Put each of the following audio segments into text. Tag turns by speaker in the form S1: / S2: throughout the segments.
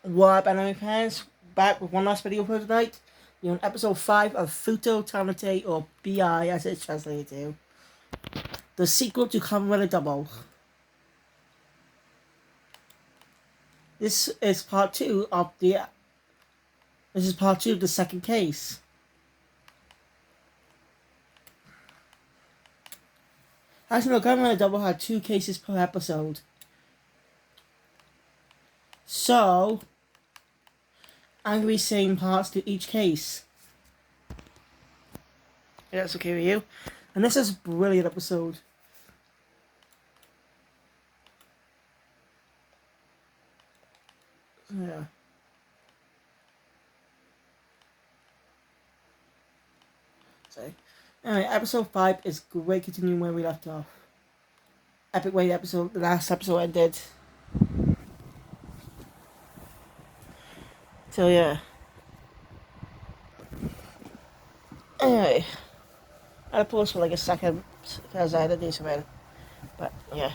S1: What up, anime fans? Back with one last video for tonight. You're on episode 5 of Fuuto Tamate, or BI as it's translated to. The sequel to Kamen Rider Double. This is part 2 of the... This is part 2 of the second case. As you know, Kamen Rider Double had 2 cases per episode. So, I'm going to be saying parts to each case. If that's okay with you. And this is a brilliant episode. Yeah. So, anyway, episode 5 is great, continuing where we left off. Epic way episode, the last episode ended. So yeah. Anyway, I paused for like a second because I had to do something. But yeah.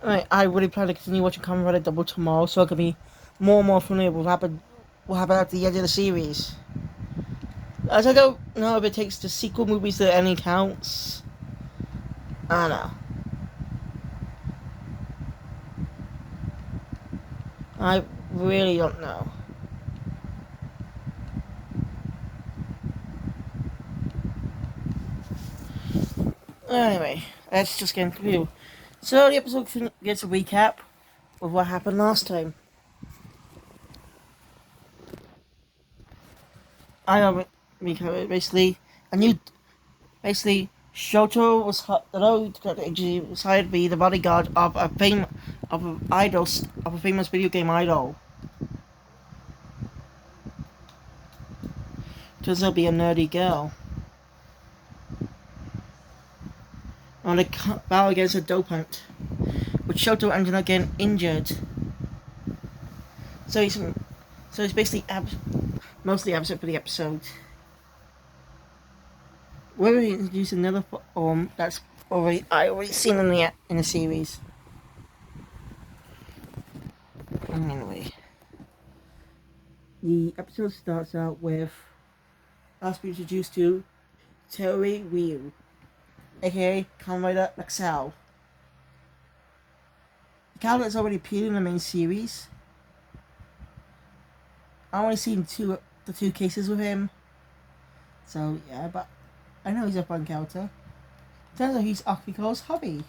S1: Anyway, I really plan to continue watching Kamen Rider Double tomorrow, so I can be more and more familiar with what happened at the end of the series. As I don't know if it takes the sequel movies to any counts. I don't know. I really don't know. Anyway, let's just get into it. So the episode gets a recap of what happened last time. I know, basically, a new, basically, Shoto was decided to be the bodyguard of a famous video game idol. Turns out to be a nerdy girl. On a battle against a dopant, with Shoto ended up getting injured. So he's basically mostly absent for the episode. We're going to introduce another form that's I already seen in the series. Anyway, the episode starts out with us being introduced to Terry Ryu, aka Kamen Rider Excel. The character has already appeared in the main series. I've only seen the two cases with him. So yeah, but I know he's a fun character. Turns out he's Akiko's hubby.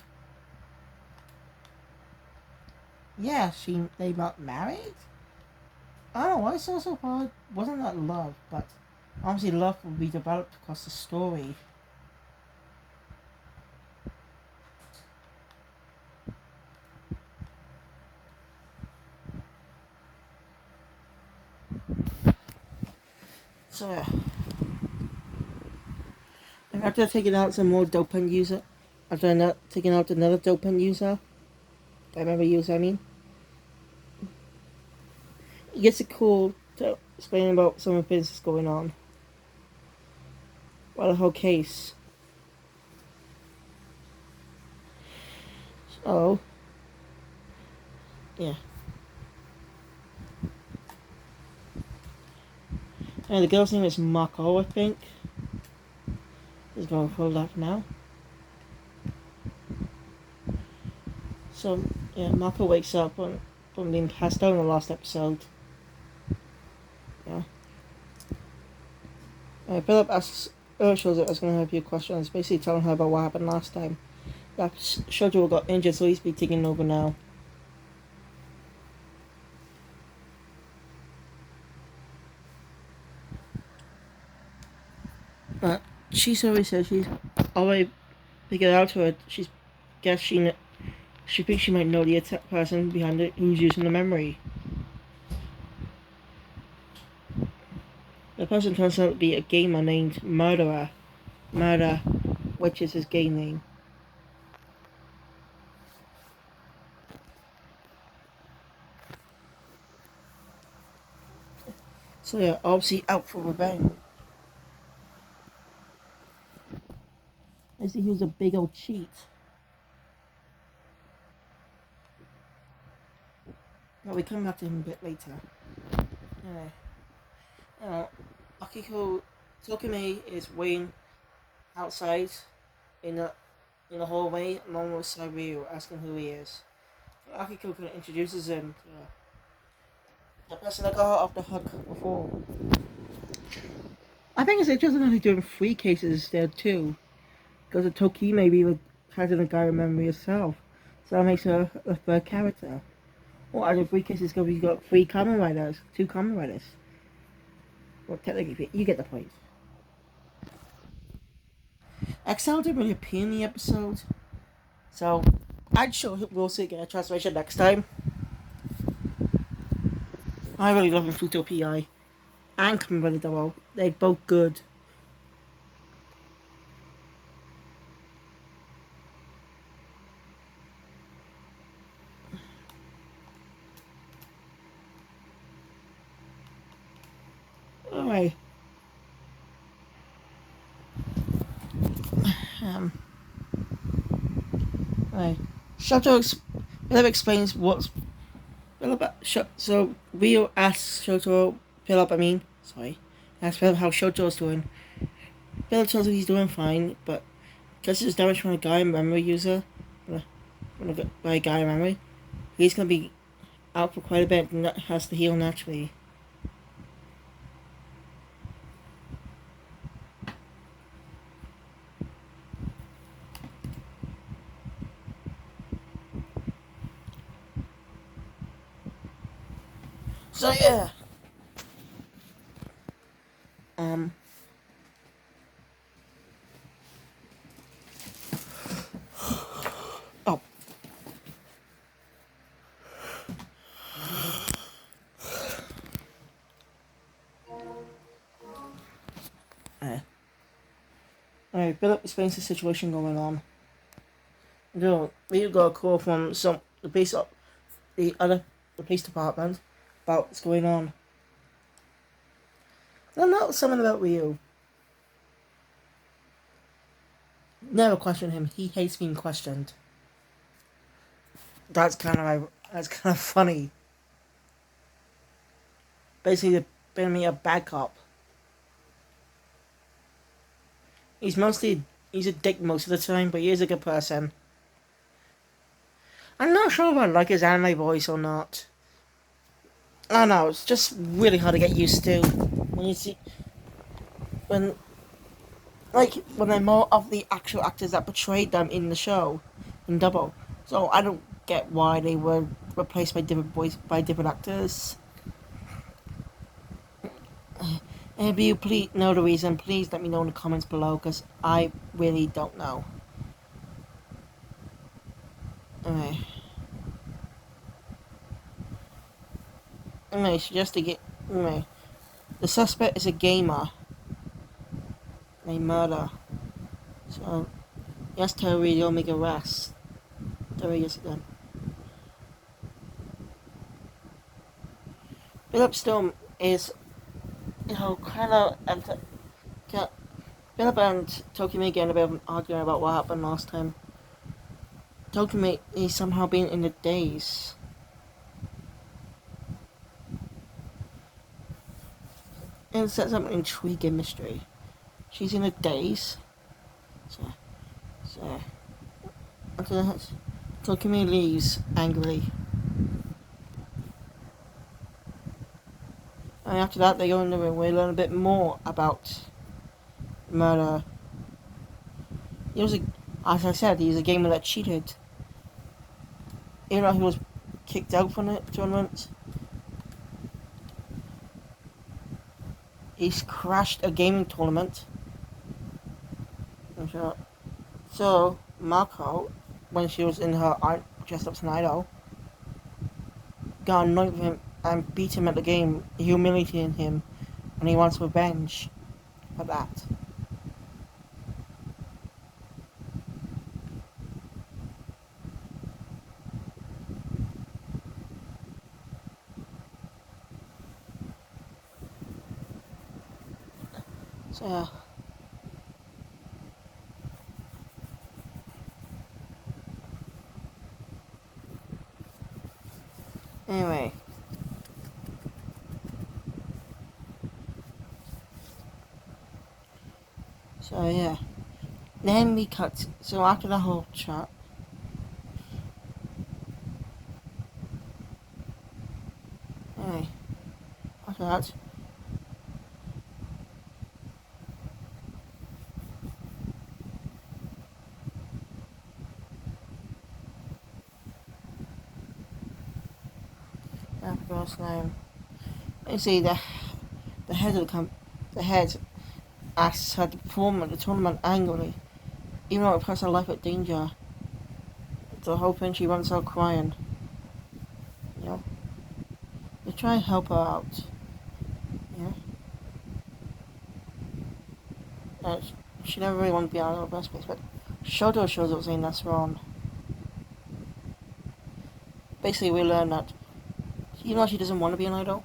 S1: Yeah, they got married? I don't know, I saw so far wasn't that love, but obviously love will be developed across the story. So yeah. And after taking out some more dopant user, after taking out another dopant user, I remember user I mean, he gets a call to explain about some of the things that's going on. Well, the whole case. So, yeah. And the girl's name is Mako, I think. Just going to hold that now. So, yeah, Mako wakes up from being passed out in the last episode. Yeah. Philip asks Urshel that I was going to have a few questions, basically telling her about what happened last time. That Shoujo got injured, so he's been taking over now. But she's already said she's already figured out to her. She thinks she might know the person behind it who's using the memory. The person turns out to be a gamer named Murderer, which is his game name. So yeah, obviously out for revenge. I see he was a big old cheat. But we come back to him a bit later. Anyway, uh, Akiko Tokime is waiting outside in the hallway along with Ryu, asking who he is. Akiko kind of introduces him to the person that got her off the hook before. I think it's interesting that he's doing 3 cases there too, because the Tokime really has a guy remember herself, so that makes her a third character. Well, out of 3 cases, because we've got 3 Kamen Riders, 2 Kamen Riders. Well, technically, you get the point. Excel didn't really appear in the episode, so I'm sure we'll see get a translation next time. I really love Fuuto PI and Kamen Rider Double. They're both good. Alright. Um. Alright. Shoto explains what's so Rio asks Shoto Philip. Asks Philip how Shoto's doing. Philip tells him he's doing fine, but because he's damaged from a Gaia memory user, by a Gaia memory, he's gonna be out for quite a bit and has to heal naturally. So yeah. Um. Oh. Alright, Philip explains the situation going on. We got a call from the police department about what's going on. No, not something about Ryu. Never question him. He hates being questioned. That's kind of funny. Basically, they're being me a bad cop. He's a dick most of the time, but he is a good person. I'm not sure if I like his anime voice or not. I don't know, it's just really hard to get used to when you see when they're more of the actual actors that portrayed them in the show in Double. So I don't get why they were replaced by different actors. If you please know the reason, please let me know in the comments below, because I really don't know. Anyway. Anyway, the suspect is a gamer. They murder. So, yes, Terry, you'll make arrest. Terry is then. Philip still is, kind of. Philip and Tokime getting a bit of an argument about what happened last time. Tokime is somehow being in the daze. And it sets up an intriguing mystery. She's in a daze. So after that, Tokime leaves angrily. And after that, they go in the room where we learn a bit more about murder. As I said, he was a gamer that cheated. Even though he was kicked out from the tournament, he's crashed a gaming tournament. So Marco, when she was in her dressed up as an idol, got annoyed with him and beat him at the game, humiliating him, and he wants revenge for that. So Anyway. So yeah. Then we cut. So after the whole chat. Anyway. After that. I forgot his name. You see the head of the head asks her to perform at the tournament angrily, even though it puts her life at danger. The whole thing she runs out crying. You know, they try and help her out. You know, and she never really wanted to be out of the first place, but Shoto shows up saying that's wrong. Basically, we learn that even though she doesn't want to be an idol,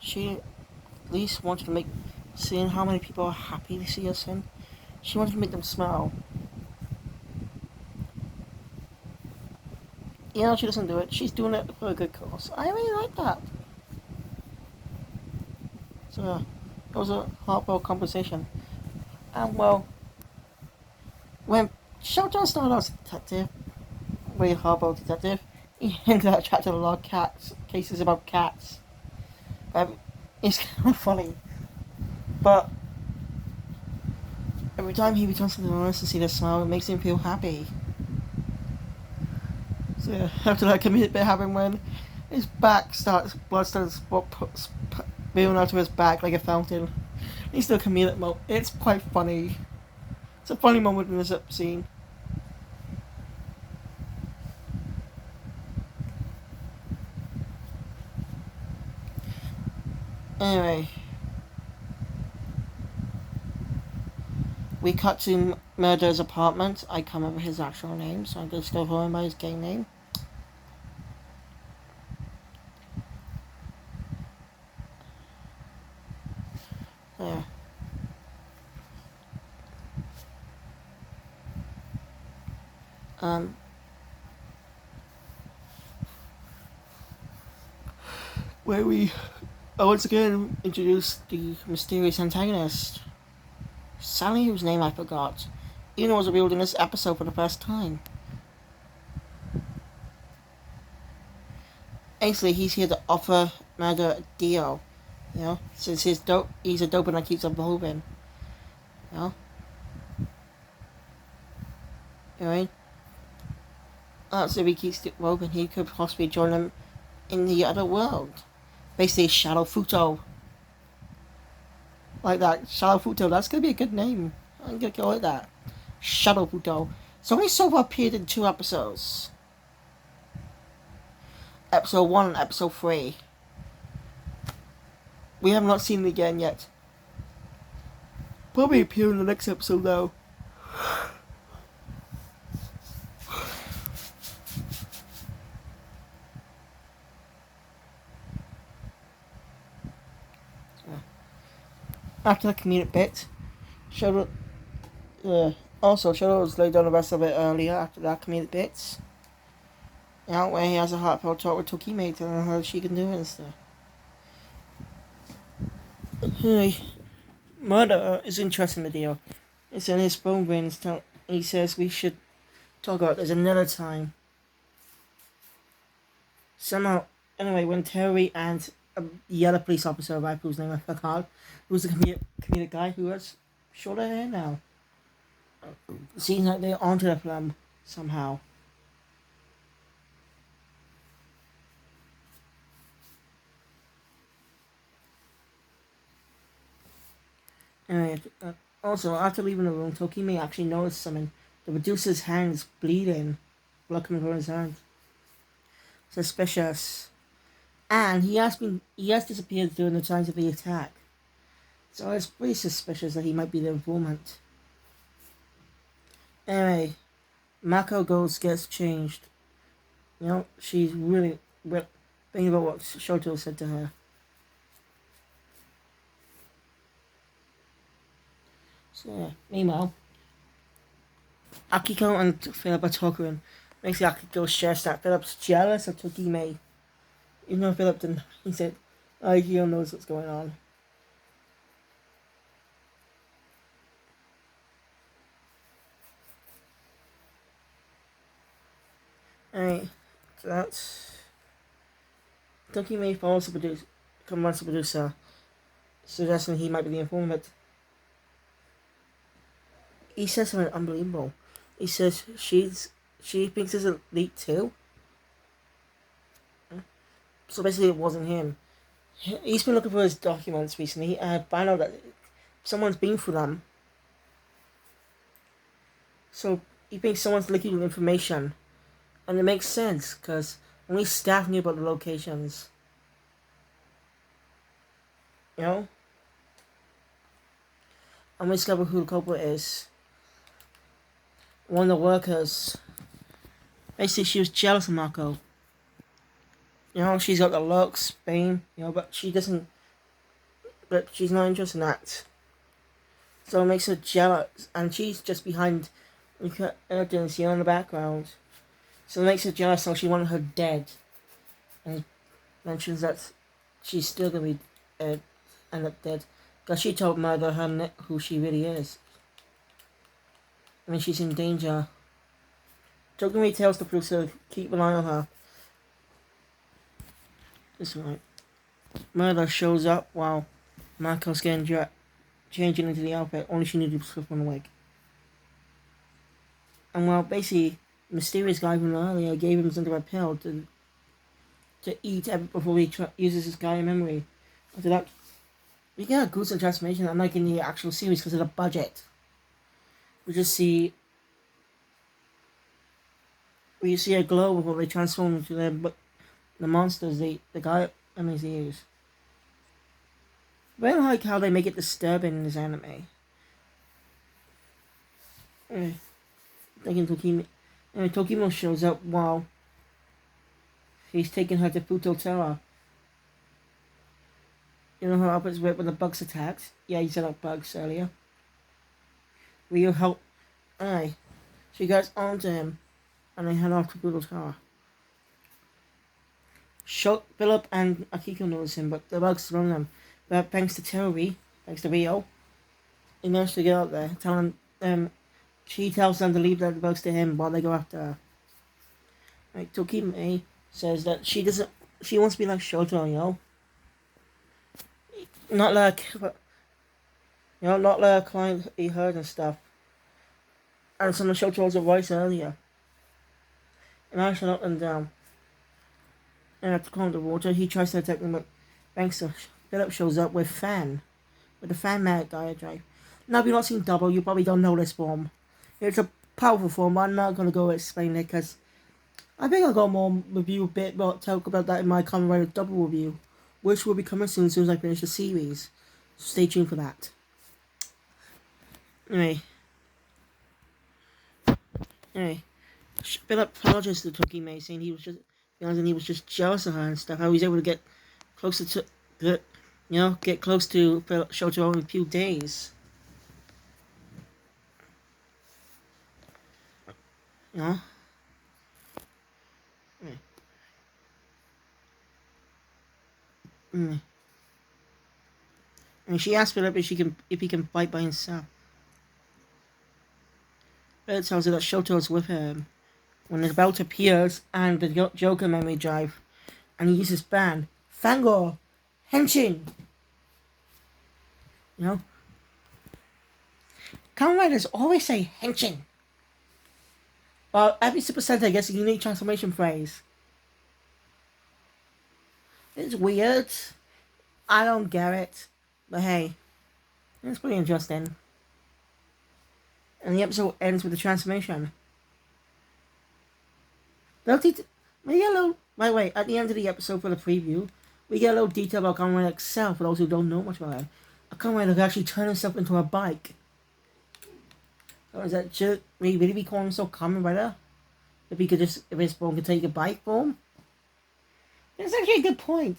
S1: she at least wanted to make seeing how many people are happy to see her sing. She wanted to make them smile. Even though she doesn't do it, she's doing it for a good cause. I really like that. So it was a heartfelt conversation. And well, when Shoto started out as a detective, really heartfelt detective, he ended up chatting a lot of cases about cats. It's kind of funny. But every time he returns to the honest to see their smile, it makes him feel happy. So yeah, after that comedic bit happened when his back blood starts spewing out of his back like a fountain. He's still comedic mode. It's quite funny. It's a funny moment in this scene. Anyway, we cut to Murder's apartment. I can't remember his actual name, so I'm going to still call him by his gang name. There. Um, where we once again introduce the mysterious antagonist, Sally, whose name I forgot. Even was revealed in this episode for the first time. Basically, he's here to offer Murder a deal. You know, since he's a dope and that keeps evolving. You know, you know what I mean? So if he keeps evolving, he could possibly join them in the other world. Basically, Shadow Fuuto. Like that, Shadow Fuuto. That's gonna be a good name. I'm gonna call it that. Shadow Fuuto. It's only so far appeared in 2 episodes. Episode 1 and episode 3. We have not seen it again yet. Probably appear in the next episode though. After the comedic bit, Shadow. Also, Shadow's laid down the rest of it earlier after that comedic bits. You know, where he has a heartfelt talk with Tokime telling her she can do it and stuff. Hey, Murder is interested in the deal. It's in his phone rings. He says we should talk about this another time. Somehow, anyway, when Terry and the other police officer arrived, whose name I forgot, who's the comedic guy who has shorter hair now. Seems like they're onto the plan somehow. Anyway, also, after leaving the room, Tokime actually noticed something. The producer's hand's bleeding. Blood coming from his hand. Suspicious. And he has disappeared during the times of the attack. So it's pretty suspicious that he might be the informant. Anyway, Mako goes gets changed. You know, she's really thinking about what Shoto said to her. So yeah, meanwhile, Akiko and Philip are talking. Makes Akiko stressed that Philip's jealous of Tokime. Even though Philip didn't, he said, he knows what's going on. Alright, so that's... Tokyo May follows the producer, confronts the producer, suggesting he might be the informant. He says something unbelievable. He says she thinks it's a leak too. So basically it wasn't him. He's been looking for his documents recently and found out that someone's been through them. So he thinks someone's leaking information. And it makes sense, because only staff knew about the locations. You know? And we discover who the culprit is. One of the workers. Basically, she was jealous of Marco. You know, she's got the looks, fame, you know, but she doesn't... But she's not interested in that. So it makes her jealous. And she's just behind... You can see her in the background. So it makes her jealous, so she wanted her dead. And mentions that she's still going to be end up dead. Because she told Murder her who she really is. I mean, she's in danger. Jokingly tells the producer to keep an eye on her. This right. Murder shows up while Marco's getting changing into the outfit. Only she needed to slip on the wig. And well, basically, the mysterious guy from earlier gave him something of a pill to eat before he uses his Gaia memory. After that, we get a gruesome transformation, unlike in the actual series, because of the budget. We see a glow before they transform into the monsters, the Gaia memories they use. But I like how they make it disturbing in this anime. Thinking Tokimo shows up while he's taking her to Fuuto Tower. You know how opposites work when the bugs attacked? Yeah, you said up bugs earlier. Will you help? Aye. She goes on to him, and they head off to Fuuto Tower. Philip and Akiko notice him, but the bugs surround them. But thanks to Rio, he managed to get out there, she tells them to leave the bugs to him while they go after her. Right, Tokime says that she wants to be like Shoto, you know? Not like a client he heard and stuff. And some of Shoto's advice earlier. And I shut up and down. And at the corner of the water, he tries to attack them, but thanks to Philip shows up with the fan mag diatribe. Now, if you've not seen Double, you probably don't know this form. It's a powerful form, but I'm not going to go explain it, because I think I'll go more talk about that in my Kamen Rider Double review, which will be coming soon as I finish the series. So stay tuned for that. Anyway, Philip apologized to Tokime, saying he was just jealous of her and stuff. How he was able to get closer to, get close to Shoto in a few days. You know? And she asked Philip if he can fight by himself. Philip tells her that Shoto is with him when the belt appears and the Joker memory drive, and he uses ban Fangor Henshin. You know, Kamen Riders always say Henshin. Well, every Super Sentai gets a unique transformation phrase. It's weird. I don't get it. But hey, it's pretty interesting. And the episode ends with the transformation. By the way, at the end of the episode for the preview, we get a little detail about Kamen Rider Excel for those who don't know much about it. A Kamen Rider could actually turn himself into a bike. So is that should we really be calling himself Kamen Rider? If his form could take a bike form? That's actually a good point.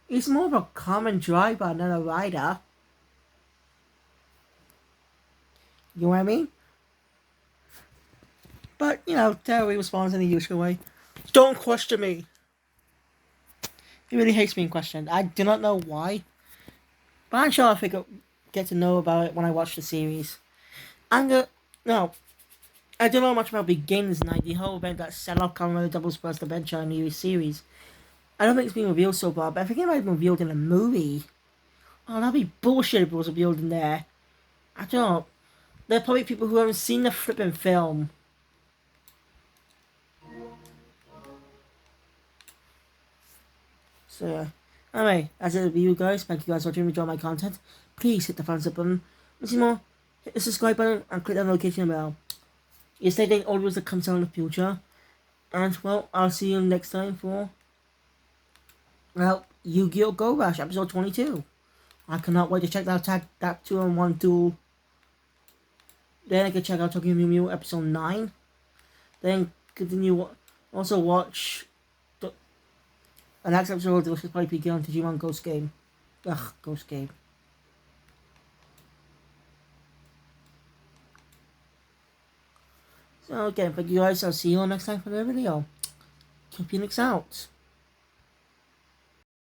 S1: He's more of a common driver than a rider. You know what I mean? But, Terry responds in the usual way. Don't question me. He really hates being questioned. I do not know why, but I'm sure I'll get to know about it when I watch the series. I'm gonna no. I don't know much about Begins Night, the whole event that set off Kamen Rider Double Burst Adventure in the series. I don't think it's been revealed so far, but I think it might have been revealed in a movie. Oh, that'd be bullshit if it was revealed in there. I don't know. There are probably people who haven't seen the flipping film. So, yeah. Anyway, as it with you guys, thank you guys for watching. Enjoy my content. Please hit the thumbs up button. And see more, hit the subscribe button and click that notification bell. You stay getting all videos that comes out in the future. And, well, I'll see you next time for, well, Yu-Gi-Oh! Go Rush, episode 22. I cannot wait to check that 2-on-1 duel. Then I can check out Tokyo Mew Mew episode 9. Then continue, also watch the next episode of the Delicious Party Pika on Digimon Ghost Game. Ugh, Ghost Game. So again, thank you guys. I'll see you all next time for the video. Keep Phoenix out.